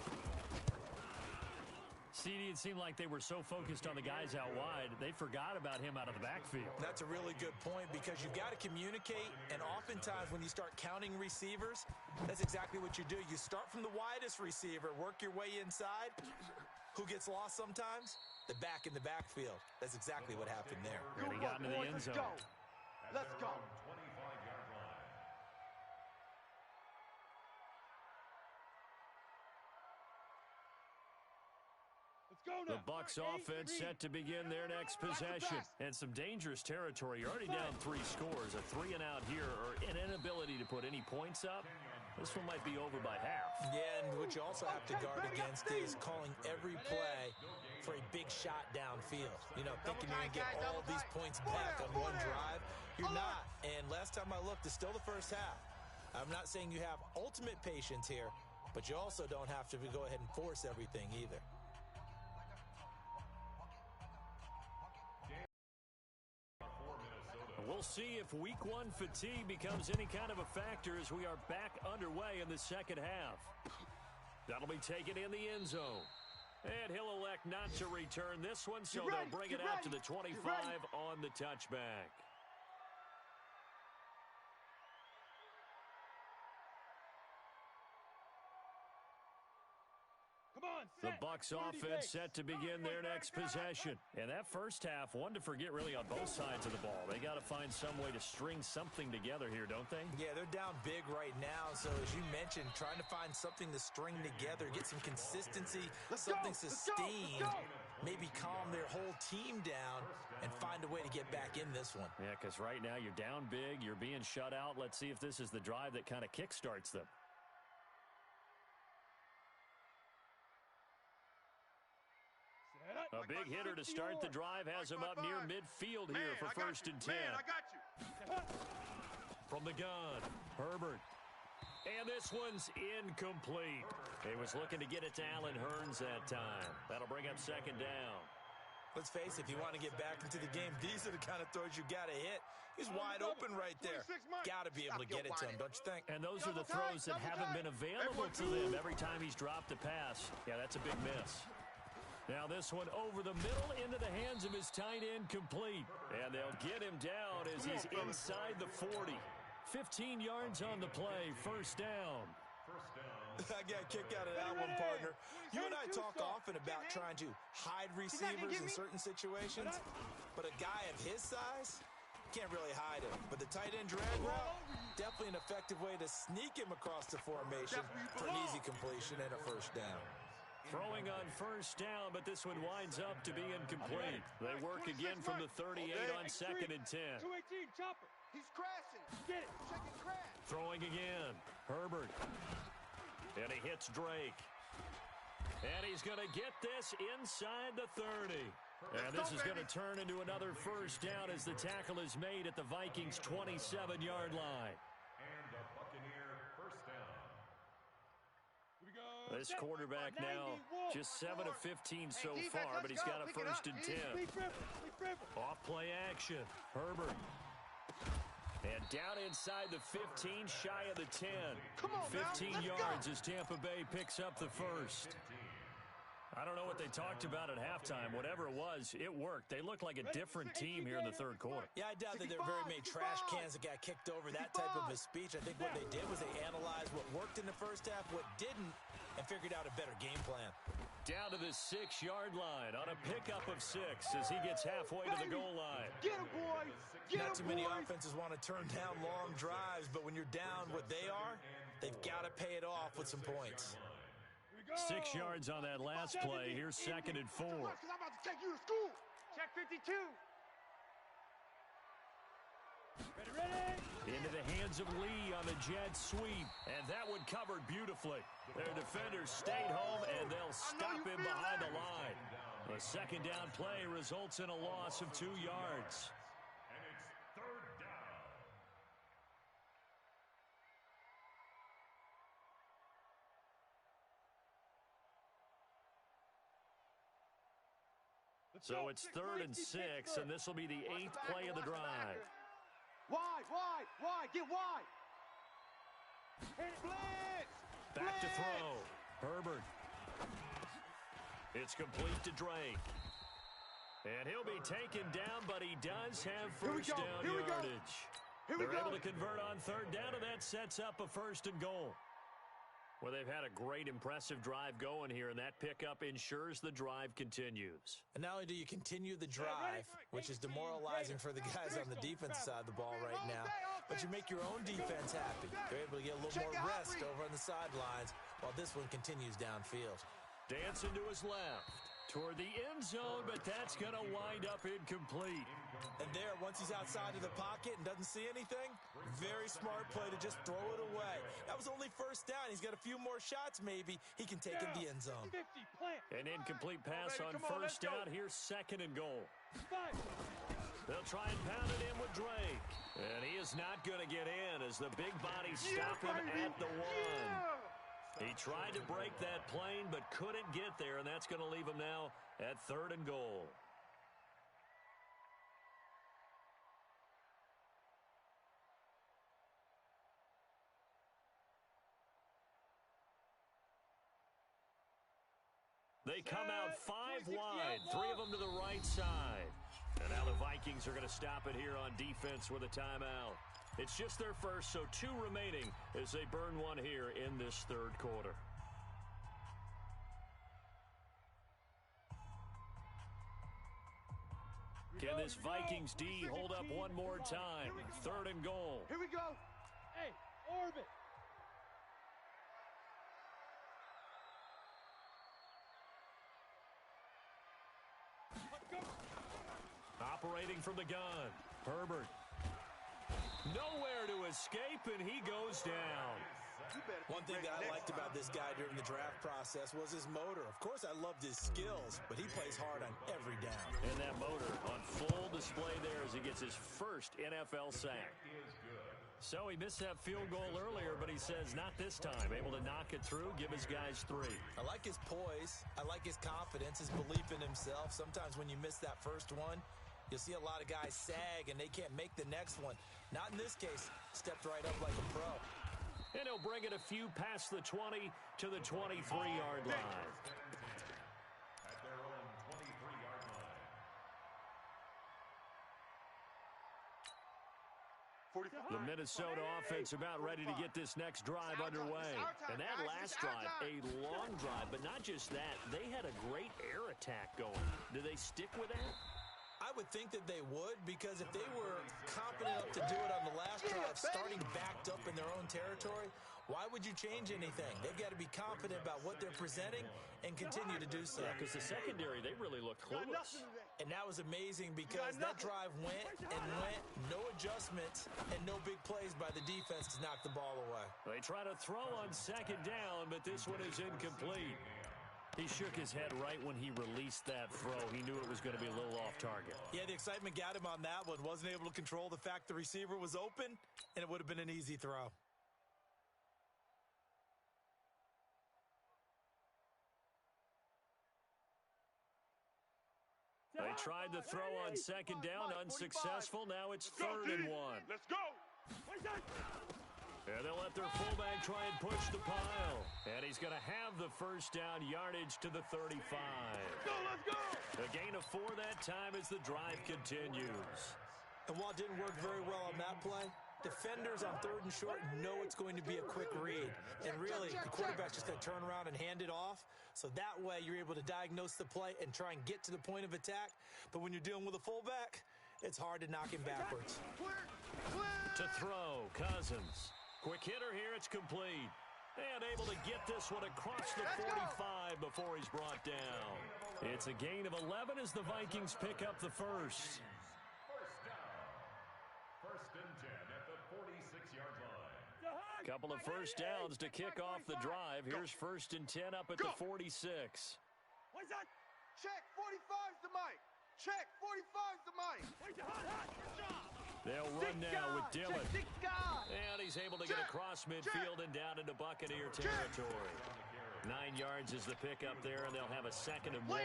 [SPEAKER 3] CD, it seemed like they were so focused on the guys out wide, they forgot about him out of the backfield.
[SPEAKER 5] That's a really good point, because you've got to communicate, and oftentimes when you start counting receivers, that's exactly what you do. You start from the widest receiver, work your way inside. Who gets lost sometimes? The back in the backfield. That's exactly what happened there.
[SPEAKER 3] And he got into the end zone.
[SPEAKER 6] Let's go.
[SPEAKER 8] 25-yard line.
[SPEAKER 7] Let's go now.
[SPEAKER 3] The Bucs offense set to begin their next possession. And some dangerous territory. You're already down 3 scores. A 3-and-out here, or an inability to put any points up. This one might be over by half.
[SPEAKER 5] Yeah, and what you also have to guard against is calling every play for a big shot downfield. You know, thinking you're going to get all these points back on one drive. You're not. And last time I looked, it's still the first half. I'm not saying you have ultimate patience here, but you also don't have to go ahead and force everything either.
[SPEAKER 3] We'll see if week 1 fatigue becomes any kind of a factor as we are back underway in the second half. That'll be taken in the end zone. And he'll elect not to return this one, so
[SPEAKER 7] Get ready,
[SPEAKER 3] they'll bring
[SPEAKER 7] get
[SPEAKER 3] it out
[SPEAKER 7] ready,
[SPEAKER 3] to the
[SPEAKER 7] get
[SPEAKER 3] 25 on the touchback.
[SPEAKER 7] Come on,
[SPEAKER 3] The
[SPEAKER 7] set.
[SPEAKER 3] Bucs
[SPEAKER 7] 30
[SPEAKER 3] offense
[SPEAKER 7] days.
[SPEAKER 3] set to begin their next possession. And that first half, one to forget really on both sides of the ball. They got to find some way to string something together here, don't they?
[SPEAKER 5] Yeah, they're down big right now. So as you mentioned, trying to find something to string together, get some consistency, something sustained, maybe calm their whole team down and find a way to get back in this one.
[SPEAKER 3] Yeah, because right now you're down big, you're being shut out. Let's see if this is the drive that kind of kickstarts them. A big hitter to start the drive has him up near midfield here for first and 10.
[SPEAKER 4] Man, I got you.
[SPEAKER 3] From the gun, Herbert. And this one's incomplete. He was looking to get it to Allen Hurns that time. That'll bring up second down.
[SPEAKER 5] Let's face it, if you want to get back into the game, these are the kind of throws you got to hit. He's wide open right there. Got to be able to get it to him, don't you think?
[SPEAKER 3] And those are the throws that haven't been available to them every time he's dropped a pass. Yeah, that's a big miss. Now this one over the middle into the hands of his tight end complete. And they'll get him down as he's inside the 40. 15 yards on the play, first down.
[SPEAKER 5] I got a kick out of that one, partner. You and I talk often about trying to hide receivers in certain situations, but a guy of his size can't really hide him. But the tight end drag route, definitely an effective way to sneak him across the formation for an easy completion and a first down.
[SPEAKER 3] Throwing on first down, but this one winds up to be incomplete. They work again from the 38 on second and 10.
[SPEAKER 7] 218, chopper.
[SPEAKER 6] He's crashing.
[SPEAKER 7] Get it.
[SPEAKER 6] Check and crash.
[SPEAKER 3] Throwing again, Herbert. And he hits Drake. And he's going to get this inside the 30. And this is going to turn into another first down as the tackle is made at the Vikings' 27-yard line.
[SPEAKER 8] And a Buccaneer first down.
[SPEAKER 3] This quarterback now just 7 of 15 so far, but he's got a first and 10. Off play action, Herbert. And down inside the 15, shy of the 10. 15 yards as Tampa Bay picks up the first. I don't know what they talked about at halftime. Whatever it was, it worked. They look like a different team here in the third quarter.
[SPEAKER 5] Yeah, I doubt that there are very many trash cans that got kicked over, that type of a speech. I think what they did was they analyzed what worked in the first half, what didn't, and figured out a better game plan.
[SPEAKER 3] Down to the 6-yard line on a pickup of 6 as he gets halfway to the goal line.
[SPEAKER 7] Get him, boys.
[SPEAKER 5] Not too many offenses want to turn down long drives, but when you're down what they are, they've got to pay it off with some points.
[SPEAKER 3] 6 yards on that last play. Here's second and 4.
[SPEAKER 6] Because I'm about to take you to school.
[SPEAKER 7] Check 52. Ready.
[SPEAKER 3] Into the hands of Lee on the jet sweep. And that one covered beautifully. Their defenders stayed home, and they'll stop him behind the line. The second down play results in a loss of 2 yards.
[SPEAKER 8] And it's third down.
[SPEAKER 3] So it's 3rd and 6, and this will be the 8th play of the drive.
[SPEAKER 7] Wide, get wide.
[SPEAKER 6] Blitz.
[SPEAKER 3] Back to throw. Herbert. It's complete to Drake. And he'll be taken down, but he does have first down yardage. They're able to convert on third down, and that sets up a first and goal. Well, they've had a great, impressive drive going here, and that pickup ensures the drive continues.
[SPEAKER 5] And not only do you continue the drive, which is demoralizing for the guys on the defense side of the ball right now, but you make your own defense happy. They're able to get a little more rest over on the sidelines while this one continues downfield.
[SPEAKER 3] Dancing to his left toward the end zone, but that's going to wind up incomplete.
[SPEAKER 5] And there, once he's outside of the pocket and doesn't see anything, very smart play to just throw it away. That was only first down. He's got a few more shots, maybe. He can take in the end zone.
[SPEAKER 7] 50, plant.
[SPEAKER 3] An incomplete pass on first down. Here's second and goal.
[SPEAKER 7] 5.
[SPEAKER 3] They'll try and pound it in with Drake. And he is not going to get in as the big bodies stop him at the 1. He tried to break that plane but couldn't get there, and that's going to leave him now at 3rd and goal. They come out 5 wide, 3 of them to the right side. And now the Vikings are going to stop it here on defense with a timeout. It's just their first, so 2 remaining as they burn one here in this third quarter. Can this Vikings D hold up one more time? 3rd and goal.
[SPEAKER 7] Here we go. Hey, orbit.
[SPEAKER 3] Operating from the gun. Herbert. Nowhere to escape, and he goes down.
[SPEAKER 5] One thing that I liked about this guy during the draft process was his motor. Of course, I loved his skills, but he plays hard on every down.
[SPEAKER 3] And that motor on full display there as he gets his first NFL sack. So he missed that field goal earlier, but he says not this time. Able to knock it through, give his guys 3.
[SPEAKER 5] I like his poise. I like his confidence, his belief in himself. Sometimes when you miss that first one, you'll see a lot of guys sag and they can't make the next one. Not in this case. Stepped right up like a pro.
[SPEAKER 3] And he'll bring it a few past the 20 to the 23-yard line.
[SPEAKER 8] At their own 23-yard line.
[SPEAKER 4] 45.
[SPEAKER 3] The Minnesota offense about ready to get this next drive underway. And that last drive, a long drive, but not just that. They had a great air attack going. Do they stick with that?
[SPEAKER 5] I would think that they would, because if they were confident enough to do it on the last drive, starting backed up in their own territory, why would you change anything? They've got to be confident about what they're presenting and continue to do so.
[SPEAKER 3] Yeah, because the secondary, they really looked clueless.
[SPEAKER 5] And that was amazing because that drive went and went, no adjustments, and no big plays by the defense to knock the ball away.
[SPEAKER 3] They try to throw on 2nd down, but this one is incomplete. He shook his head right when he released that throw. He knew it was going to be a little off target.
[SPEAKER 5] Yeah, the excitement got him on that one. Wasn't able to control the fact the receiver was open, and it would have been an easy throw.
[SPEAKER 3] They tried the throw on 2nd down, unsuccessful. Now it's 3rd and 1.
[SPEAKER 4] Let's go.
[SPEAKER 3] And they'll let their fullback try and push the pile. And he's going to have the first down, yardage to the 35.
[SPEAKER 7] Let's go.
[SPEAKER 3] A gain of 4 that time as the drive continues.
[SPEAKER 5] And while it didn't work very well on that play, defenders on 3rd and short know it's going to be a quick read. And really, the quarterback's just going to turn around and hand it off. So that way, you're able to diagnose the play and try and get to the point of attack. But when you're dealing with a fullback, it's hard to knock him backwards.
[SPEAKER 3] To throw, Cousins. Quick hitter here, it's complete. And able to get this one across the 45 before he's brought down. It's a gain of 11 as the Vikings pick up the first.
[SPEAKER 8] First down. 1st and 10 at the 46-yard line.
[SPEAKER 3] Couple of first downs to kick off the drive. Here's 1st and 10 up at the 46.
[SPEAKER 7] What's that?
[SPEAKER 6] Check, 45's the mic. Check, 45's the mic.
[SPEAKER 3] They'll run now with Dillon. And he's able to get across midfield and down into Buccaneer territory. 9 yards is the pickup there, and they'll have a 2nd and 1.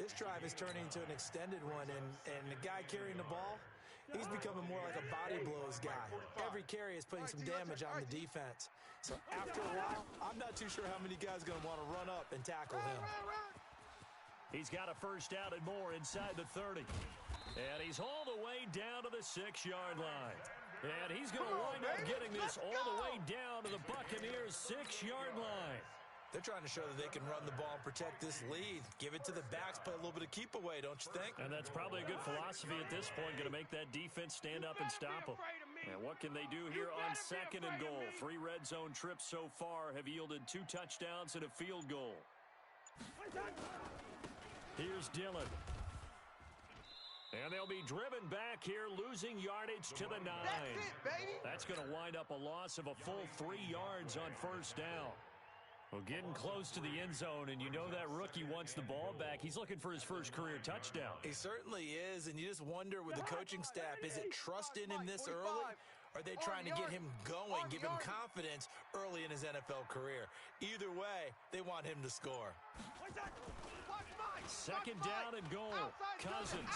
[SPEAKER 5] This drive is turning into an extended one, and the guy carrying the ball, he's becoming more like a body blows guy. Every carry is putting some damage on the defense. So after a while, I'm not too sure how many guys are going to want to run up and tackle him.
[SPEAKER 3] He's got a first down and more inside the 30. And he's all the way down to the 6-yard line. And he's going to wind up getting this all the way down to the Buccaneers' 6-yard line.
[SPEAKER 5] They're trying to show that they can run the ball and protect this lead. Give it to the backs, play a little bit of keep away, don't you think?
[SPEAKER 3] And that's probably a good philosophy at this point, going to make that defense stand up and stop them. And what can they do here on 2nd and goal? 3 red zone trips so far have yielded 2 touchdowns and a field goal. Here's Dillon. And they'll be driven back here, losing yardage to the 9.
[SPEAKER 6] That's it, baby.
[SPEAKER 3] That's going to wind up a loss of a full 3 yards on first down. Well, getting close to the end zone, and you know that rookie wants the ball back. He's looking for his first career touchdown.
[SPEAKER 5] He certainly is, and you just wonder with the coaching staff, is it trust in him this early? Or are they trying to get him going, give him confidence early in his NFL career? Either way, they want him to score.
[SPEAKER 3] 2nd down and goal. Cousins.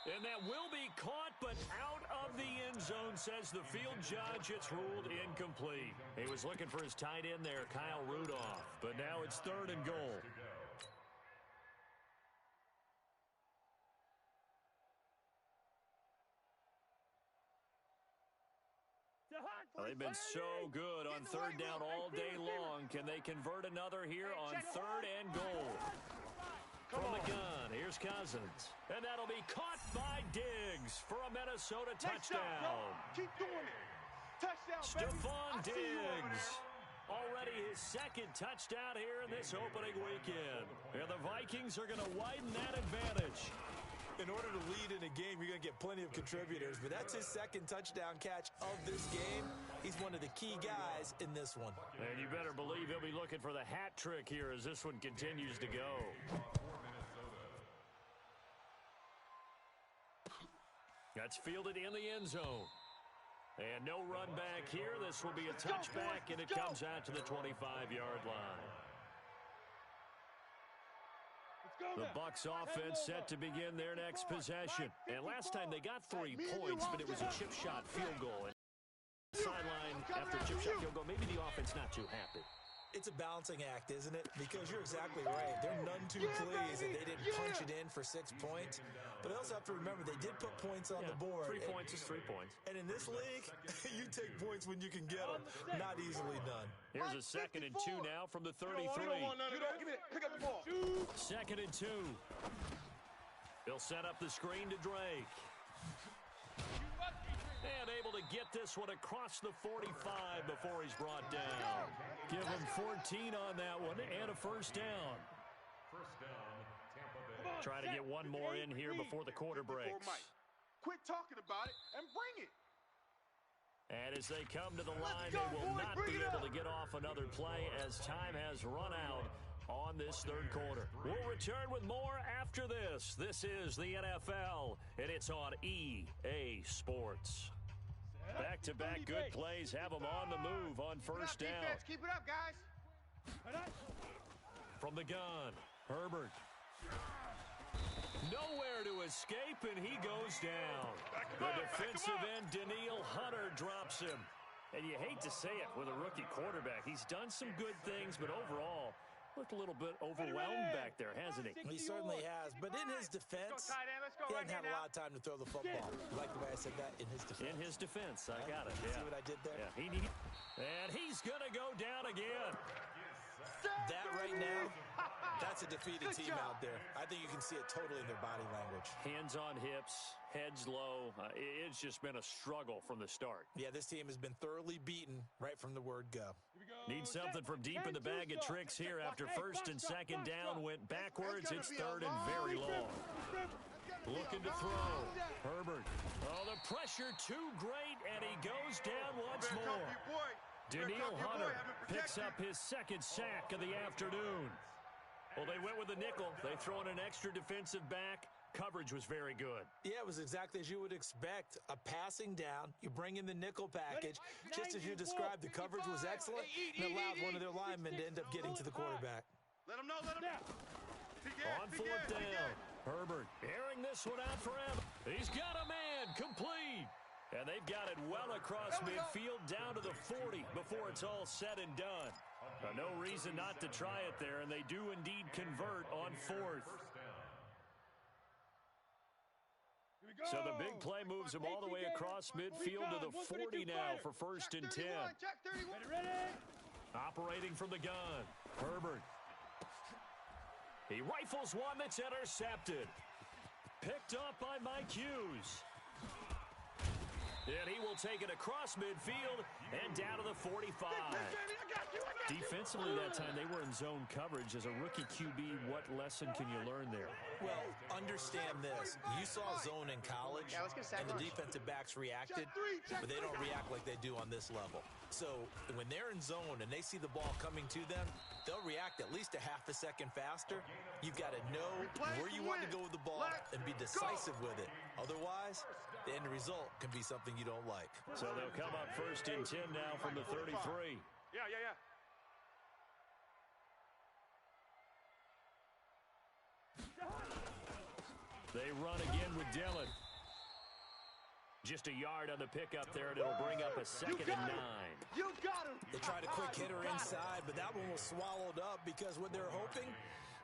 [SPEAKER 3] And that will be caught, but out of the end zone, says the field judge. It's ruled incomplete. He was looking for his tight end there, Kyle Rudolph. But now it's 3rd and goal. Well, they've been so good on 3rd down all day long. Can they convert another here on 3rd and goal? From the gun, here's Cousins. And that'll be caught by Diggs for a Minnesota touchdown.
[SPEAKER 6] Keep doing it. Touchdown,
[SPEAKER 3] Stephon Diggs. Already his 2nd touchdown here in this opening weekend. And the Vikings are going to widen that advantage.
[SPEAKER 5] In order to lead in a game, you're going to get plenty of contributors, but that's his 2nd touchdown catch of this game. He's one of the key guys in this one.
[SPEAKER 3] And you better believe he'll be looking for the hat trick here as this one continues to go. That's fielded in the end zone. And no run back here. This will be a touchback, and it comes out to the 25-yard line. The Bucs offense set to begin their next possession. And last time they got 3 points, but it was a chip shot field goal. And sideline after a chip shot field goal, maybe the offense not too happy.
[SPEAKER 5] It's a balancing act, isn't it? Because you're exactly right. They're none too pleased that they didn't punch it in for 6 points. But I also have to remember they did put points on the board.
[SPEAKER 3] 3 points is 3 points.
[SPEAKER 5] And in this league, you take points when you can get them. Not easily done.
[SPEAKER 3] Here's a 2nd and 2 now from the 33.
[SPEAKER 6] You don't give it. Pick up the ball.
[SPEAKER 3] 2nd and 2. They'll set up the screen to Drake. And able to get this one across the 45 before he's brought down. Give him 14 on that one and a 1st down.
[SPEAKER 8] First down, Tampa Bay.
[SPEAKER 3] Try to get one more in here before the quarter breaks.
[SPEAKER 6] Quit talking about it and bring it.
[SPEAKER 3] And as they come to the line, they will not be able to get off another play as time has run out on this 3rd quarter. We'll return with more after this. This is the NFL, and it's on EA Sports. Back-to-back good plays have them on the move on 1st down.
[SPEAKER 6] Keep it up, guys.
[SPEAKER 3] From the gun, Herbert. Nowhere to escape, and he goes down. The defensive end, Danielle Hunter, drops him. And you hate to say it with a rookie quarterback. He's done some good things, but overall, looked a little bit overwhelmed back there, hasn't he?
[SPEAKER 5] He certainly has. But in his defense, he hadn't had a lot of time to throw the football. You like the way I said that? In his defense.
[SPEAKER 3] In his defense. I got it.
[SPEAKER 5] See what I did there?
[SPEAKER 3] Yeah. And he's going to go down again.
[SPEAKER 5] That right now, that's a defeated team out there. I think you can see it totally in their body language.
[SPEAKER 3] Hands on hips, heads low. It's just been a struggle from the start.
[SPEAKER 5] Yeah, this team has been thoroughly beaten right from the word go.
[SPEAKER 3] Need something from deep in the bag of tricks here after 1st and 2nd down went backwards. It's 3rd and very long. Looking to throw. Herbert. Oh, the pressure too great, and he goes down once more. Danielle Hunter picks up his 2nd sack of the afternoon. Well, they went with the nickel. They throw in an extra defensive back. Coverage was very good.
[SPEAKER 5] Yeah, it was exactly as you would expect. A passing down. You bring in the nickel package. Just as you described, the coverage was excellent and allowed one of their linemen to end up getting to the quarterback.
[SPEAKER 6] Let him know.
[SPEAKER 3] On 4th down, Herbert airing this one out for him. He's got a man, complete. And they've got it well across midfield down to the 40 before it's all said and done. No reason not to try it there, and they do indeed convert on 4th. So the big play moves him all the way across midfield to the 40 now for 1st and 10. Operating from the gun, Herbert. He rifles one that's intercepted. Picked up by Mike Hughes. And he will take it across midfield and down to the 45. Defensively that time, they were in zone coverage. As a rookie QB, what lesson can you learn there?
[SPEAKER 5] Well, understand this. You saw zone in college, and the defensive backs reacted, but they don't react like they do on this level. So when they're in zone and they see the ball coming to them, they'll react at least a half a second faster. You've got to know where you want to go with the ball and be decisive with it. Otherwise, the end result can be something you don't like.
[SPEAKER 3] So they'll come up 1st and 10 now from the 33.
[SPEAKER 6] Yeah.
[SPEAKER 3] They run again with Dillon. Just a yard on the pickup there, and it'll bring up a 2nd and 9.
[SPEAKER 7] You got him.
[SPEAKER 5] They tried a quick hitter inside, but that one was swallowed up because what they're hoping,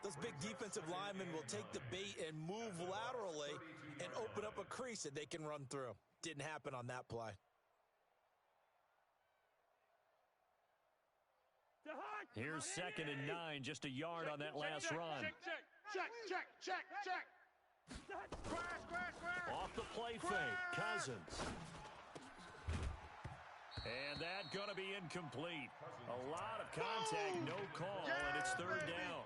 [SPEAKER 5] those big defensive linemen will take the bait and move laterally and open up a crease that they can run through. Didn't happen on that play.
[SPEAKER 3] Here's 2nd and 9, just a yard on that last run.
[SPEAKER 4] Check. Square.
[SPEAKER 3] Off the play fake, Cousins. And that going to be incomplete. A lot of contact, no call, and it's 3rd down.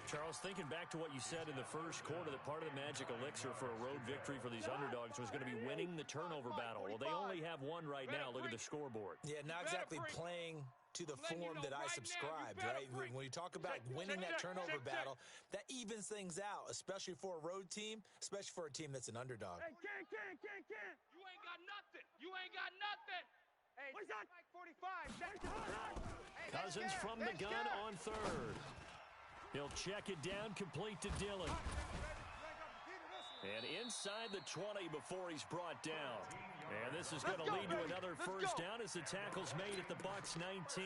[SPEAKER 3] Charles, thinking back to what you said in the first quarter, that part of the magic elixir for a road victory for these underdogs was going to be winning the turnover battle. Well, they only have one right now. Look at the scoreboard.
[SPEAKER 5] Yeah, not exactly playing to the form that I subscribed, right? When you talk about winning that turnover battle, that evens things out, especially for a road team, especially for a team that's an underdog.
[SPEAKER 7] Hey, can't. You ain't got nothing. Hey, what's that? Like 45.
[SPEAKER 3] Cousins from the gun on 3rd. He'll check it down, complete to Dillon. And inside the 20 before he's brought down. And this is going to lead to another first down as the tackle's made at the Bucs 19.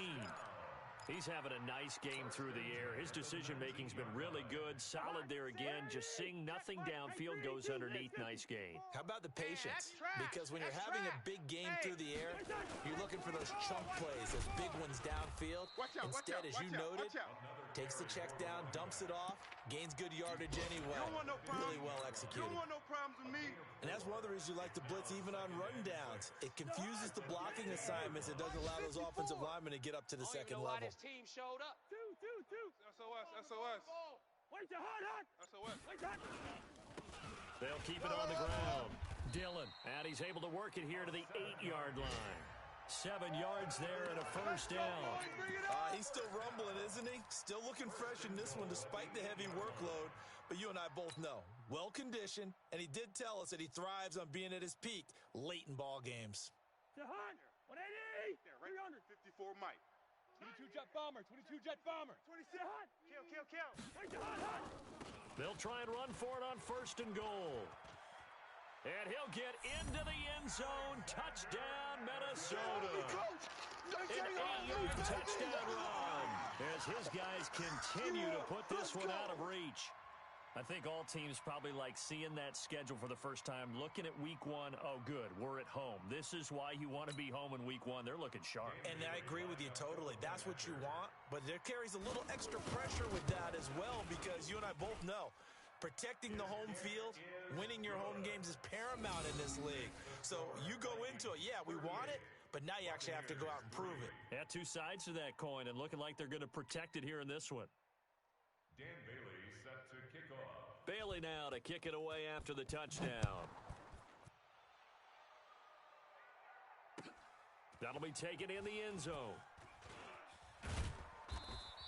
[SPEAKER 3] He's having a nice game through the air. His decision-making's been really good. Solid there again. Just seeing nothing downfield, goes underneath. Nice gain.
[SPEAKER 5] How about the patience? Because when you're having a big game through the air, you're looking for those chunk plays, those big ones downfield. Instead, as you noted, takes the check down, dumps it off, gains good yardage anyway. Really well executed.
[SPEAKER 4] You don't want no problems with me.
[SPEAKER 5] And that's one of the reasons you like to blitz even on rundowns. It confuses the blocking assignments. It doesn't allow those offensive linemen to get up to the second level.
[SPEAKER 7] Team showed up. Two.
[SPEAKER 4] SOS.
[SPEAKER 7] Wait, hot.
[SPEAKER 4] SOS.
[SPEAKER 7] Wait, hot.
[SPEAKER 3] They'll keep it on the ground. Dillon, and he's able to work it here to the 8-yard line. 7 yards there and a first down.
[SPEAKER 5] He's still rumbling, isn't he? Still looking fresh in this one despite the heavy workload. But you and I both know, well-conditioned, and he did tell us that he thrives on being at his peak late in ball games.
[SPEAKER 7] To Hunt. 180.
[SPEAKER 4] There, right under 54 Mike.
[SPEAKER 7] 22 jet bomber. 26. Hunt. Kill. Wait, to Hunt.
[SPEAKER 3] They'll try and run for it on 1st and goal. And he'll get into the end zone. Touchdown, Minnesota. An 8-yard touchdown run as his guys continue to put this one out of reach. I think all teams probably like seeing that schedule for the first time, looking at week 1. Oh, good, we're at home. This is why you want to be home in week 1. They're looking sharp.
[SPEAKER 5] And I agree with you totally. That's what you want, but there carries a little extra pressure with that as well because you and I both know protecting the home field, winning your home games is paramount in this league. So you go into it, yeah, we want it, but now you actually have to go out and prove it.
[SPEAKER 3] Yeah, 2 sides to that coin, and looking like they're going to protect it here in this one.
[SPEAKER 8] Dan Bailey set to kick off.
[SPEAKER 3] Bailey now to kick it away after the touchdown. That'll be taken in the end zone.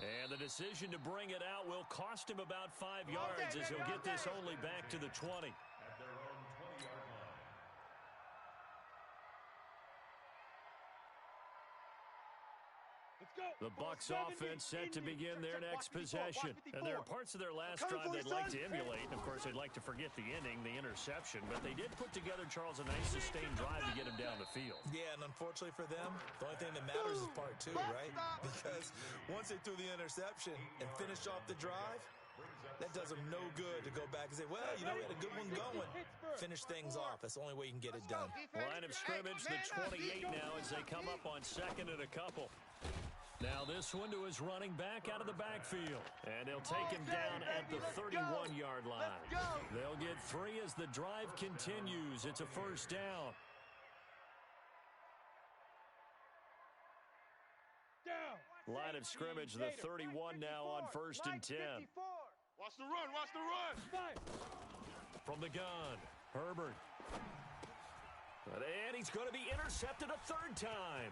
[SPEAKER 3] And the decision to bring it out will cost him about 5 yards as he'll get this only back to the 20.
[SPEAKER 8] At their own 20-yard line.
[SPEAKER 7] Let's go.
[SPEAKER 3] The Bucs offense set to begin their next possession. And there are parts of their last drive they'd like to emulate. Of course, they'd like to forget the inning, the interception. But they did put together, Charles, a nice sustained drive to get him down the field.
[SPEAKER 5] Yeah, and unfortunately for them, the only thing that matters is part 2, right? Because once they threw the interception and finished off the drive, that does them no good to go back and say, well, you know, we had a good one going. Finish things off. That's the only way you can get it done.
[SPEAKER 3] Line of scrimmage, the 28 now as they come up on 2nd and a couple. Now this one to his running back out of the backfield. And he'll take him down at the 31-yard line. They'll get 3 as the drive continues. It's a first down.
[SPEAKER 7] Down.
[SPEAKER 3] Line of scrimmage, the 31 now on 1st and 10.
[SPEAKER 4] Watch the run.
[SPEAKER 3] From the gun, Herbert. And he's going to be intercepted a 3rd time.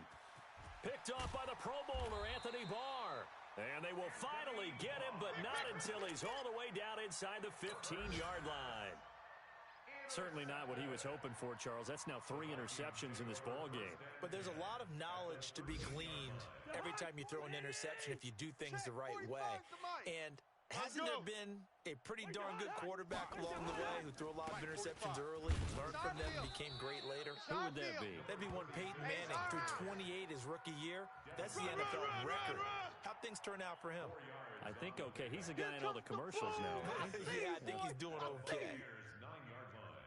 [SPEAKER 3] Picked off by the Pro Bowler, Anthony Barr. And they will finally get him, but not until he's all the way down inside the 15-yard line. Certainly not what he was hoping for, Charles. That's now 3 interceptions in this ball game.
[SPEAKER 5] But there's a lot of knowledge to be gleaned every time you throw an interception if you do things the right way. And Hasn't there been a pretty darn good quarterback along the way who threw a lot of interceptions early, learned from them, and became great later?
[SPEAKER 3] Who would that be?
[SPEAKER 5] That'd be one Peyton Manning, threw 28 his rookie year. That's the NFL record. How'd things turn out for him?
[SPEAKER 3] I think okay. He's a guy in all the commercials now.
[SPEAKER 5] Yeah, I think he's doing okay.
[SPEAKER 8] 9-yard line.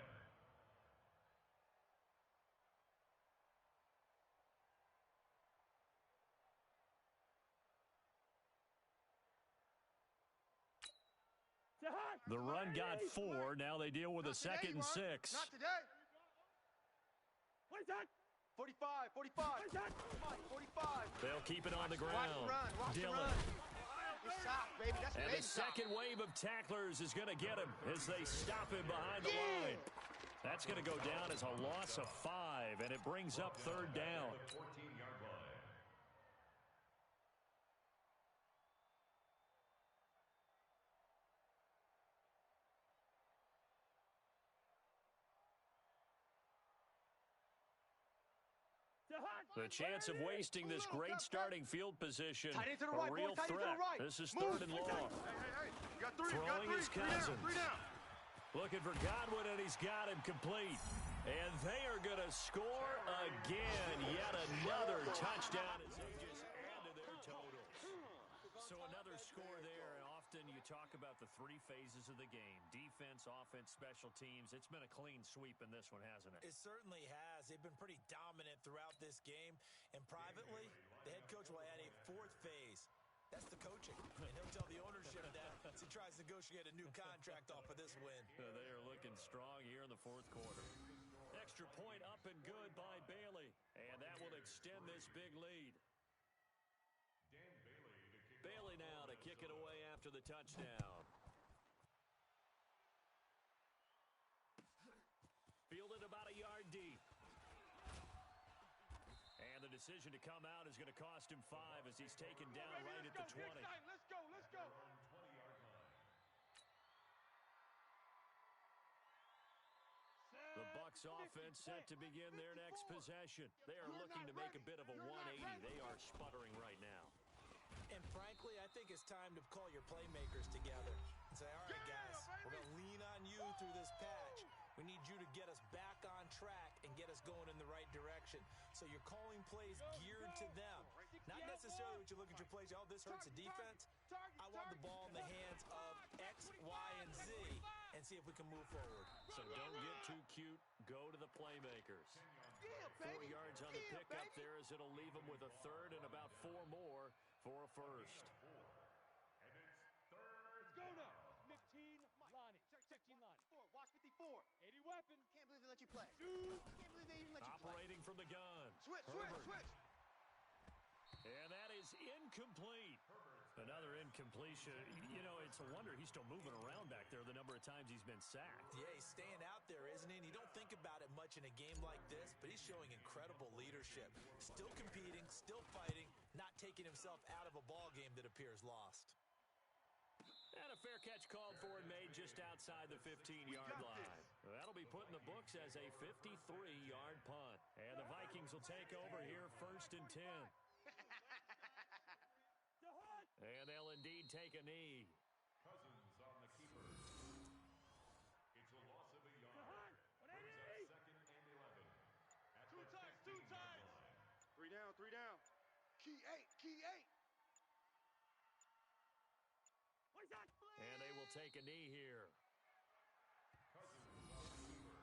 [SPEAKER 3] The run got 4. Now they deal with a 2nd and 6.
[SPEAKER 6] Not today. 45, 45. 45.
[SPEAKER 3] They'll keep it on the ground.
[SPEAKER 6] Watch the
[SPEAKER 3] Dillon.
[SPEAKER 6] run. Good stop, baby. That's
[SPEAKER 3] And
[SPEAKER 6] baby
[SPEAKER 3] the
[SPEAKER 6] stop.
[SPEAKER 3] second wave of tacklers is going to get him as they stop him behind the line. That's going to go down as a loss of 5, and it brings up 3rd down.
[SPEAKER 8] 14-yard line.
[SPEAKER 3] The chance of wasting this great starting field position,
[SPEAKER 6] Tight end to the
[SPEAKER 3] a
[SPEAKER 6] right,
[SPEAKER 3] real
[SPEAKER 6] boy, tight end to the
[SPEAKER 3] threat.
[SPEAKER 6] right.
[SPEAKER 3] This is
[SPEAKER 6] Move.
[SPEAKER 3] 3rd and long.
[SPEAKER 6] Hey. You got 3.
[SPEAKER 3] Throwing his Cousins.
[SPEAKER 6] 3 down.
[SPEAKER 3] Looking for Godwin, and he's got him complete. And they are going to score again. Yet another touchdown as they just add to their totals. So another score there. And often you talk about the 3 phases of the game: defense, offense, special teams. It's been a clean sweep in this one, hasn't it?
[SPEAKER 5] It certainly has. They've been pretty dominant throughout this game. And privately, the head coach will add a 4th phase. That's the coaching. And he'll tell the ownership that as he tries to negotiate a new contract off of this win.
[SPEAKER 3] They are looking strong here in the 4th quarter. Extra point up and good by Bailey. And that will extend this big lead.
[SPEAKER 8] Dan Bailey to kick
[SPEAKER 3] Bailey
[SPEAKER 8] off
[SPEAKER 3] now to
[SPEAKER 8] for
[SPEAKER 3] kick it
[SPEAKER 8] Minnesota.
[SPEAKER 3] away after the touchdown. Fielded about a yard deep. And the decision to come out is going to cost him 5 as he's taken down right at the 20.
[SPEAKER 6] Let's go.
[SPEAKER 8] On 20-yard line.
[SPEAKER 3] The Bucs offense set to begin their next possession. They are looking to make a bit of a 180. They are sputtering right now.
[SPEAKER 5] And frankly, I think it's time to call your playmakers together and say, all right, guys, we're going to lean on you through this patch. We need you to get us back on track and get us going in the right direction. So you're calling plays geared to them. Not necessarily what you look at your plays, oh, this hurts the defense. I want the ball in the hands of X, Y, and Z and see if we can move forward.
[SPEAKER 3] So don't get too cute. Go to the playmakers. 4 yards on the pickup there as it'll leave them with a 3rd and about 4 more for a 1st.
[SPEAKER 8] And it's 3rd
[SPEAKER 7] Go
[SPEAKER 8] down.
[SPEAKER 7] now. 15, Lonnie. 15, Lonnie.
[SPEAKER 6] Watch 54.
[SPEAKER 7] 80 weapon.
[SPEAKER 6] Can't believe they let you play.
[SPEAKER 7] Two.
[SPEAKER 6] Can't believe they even let you play.
[SPEAKER 3] Operating from the gun.
[SPEAKER 6] Switch.
[SPEAKER 3] Herbert. And that is incomplete. Another incompletion. You know, it's a wonder he's still moving around back there the number of times he's been sacked.
[SPEAKER 5] Yeah, he's staying out there, isn't he? And you don't think about it much in a game like this, but he's showing incredible leadership. Still competing, still fighting, not taking himself out of a ball game that appears lost.
[SPEAKER 3] And a fair catch called for and made just outside the 15-yard line. That'll be put in the books as a 53-yard punt. And the Vikings will take over here 1st and 10. And they'll indeed take a knee.
[SPEAKER 8] Cousins on the keeper. It's a loss of a yard. Brings up 2nd and 11. At
[SPEAKER 6] Two
[SPEAKER 8] the
[SPEAKER 6] times,
[SPEAKER 8] 15-yard line.
[SPEAKER 6] 3 down. Key 8.
[SPEAKER 3] And they will take a knee here.
[SPEAKER 8] Cousins on the keeper.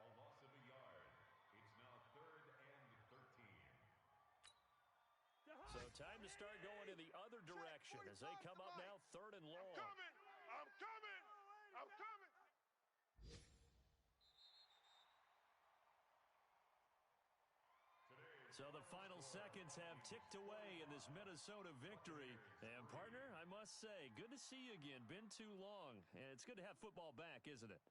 [SPEAKER 8] A loss of a yard. It's now 3rd and 13.
[SPEAKER 3] So time to start going in the other direction as they come up now 3rd and long.
[SPEAKER 4] I'm coming.
[SPEAKER 3] So the final seconds have ticked away in this Minnesota victory. And partner, I must say, good to see you again. Been too long. And it's good to have football back, isn't it?